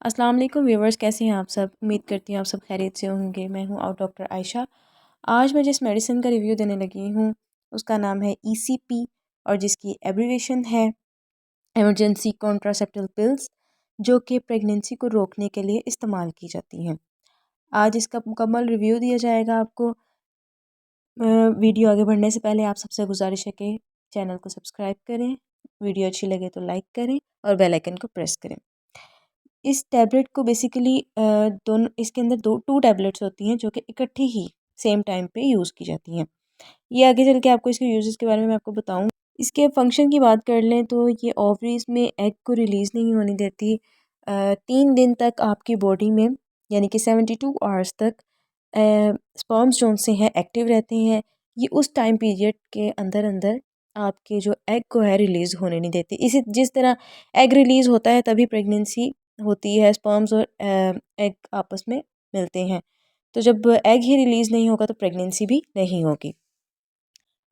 अस्सलाम वालेकुम व्यूवर्स, कैसे हैं आप सब। उम्मीद करती हूँ आप सब खैरियत से होंगे। मैं हूँ और डॉक्टर आयशा। आज मैं जिस मेडिसिन का रिव्यू देने लगी हूँ उसका नाम है ECP और जिसकी एब्रीवेशन है इमरजेंसी कॉन्ट्रासेप्टिव पिल्स, जो कि प्रेगनेंसी को रोकने के लिए इस्तेमाल की जाती हैं। आज इसका मुकम्मल रिव्यू दिया जाएगा आपको। वीडियो आगे बढ़ने से पहले आप सबसे गुजारिश है कि चैनल को सब्सक्राइब करें, वीडियो अच्छी लगे तो लाइक करें और बेल आइकन को प्रेस करें। इस टैबलेट को बेसिकली दोनों इसके अंदर टू टैबलेट्स होती हैं जो कि इकट्ठी ही सेम टाइम पे यूज़ की जाती हैं। ये आगे चल के आपको इसके यूजेस के बारे में मैं आपको बताऊँ। इसके फंक्शन की बात कर लें तो ये ओवरीज में एग को रिलीज़ नहीं होने देती। 3 दिन तक आपकी बॉडी में, यानी कि 72 आवर्स तक स्पर्म्स जो से हैं एक्टिव रहते हैं। ये उस टाइम पीरियड के अंदर अंदर आपके जो एग को है रिलीज़ होने नहीं देती। इसी जिस तरह एग रिलीज़ होता है तभी प्रेगनेंसी होती है, स्पर्म्स और एग आपस में मिलते हैं। तो जब एग ही रिलीज़ नहीं होगा तो प्रेगनेंसी भी नहीं होगी।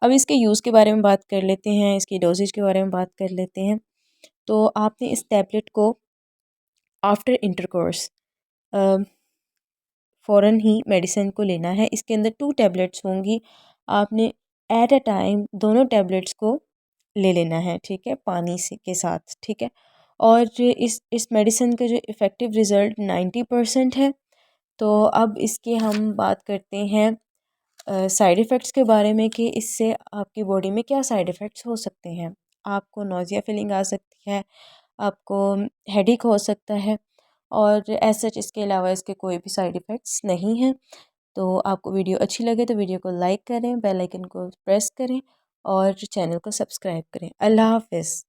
अब इसके यूज़ के बारे में बात कर लेते हैं, इसकी डोजेज के बारे में बात कर लेते हैं। तो आपने इस टैबलेट को आफ्टर इंटरकोर्स फ़ौरन ही मेडिसिन को लेना है। इसके अंदर 2 टैबलेट्स होंगी। आपने एट अ टाइम दोनों टैबलेट्स को ले लेना है, ठीक है, पानी से के साथ, ठीक है। और इस मेडिसिन का जो इफ़ेक्टिव रिज़ल्ट 90% है। तो अब इसके हम बात करते हैं साइड इफ़ेक्ट्स के बारे में कि इससे आपकी बॉडी में क्या साइड इफ़ेक्ट्स हो सकते हैं। आपको नौज़िया फीलिंग आ सकती है, आपको हेडेक हो सकता है और एज़ सच इसके अलावा इसके कोई भी साइड इफ़ेक्ट्स नहीं हैं। तो आपको वीडियो अच्छी लगे तो वीडियो को लाइक करें, बेल आइकन को प्रेस करें और चैनल को सब्सक्राइब करें। अल्लाह हाफ़िज़।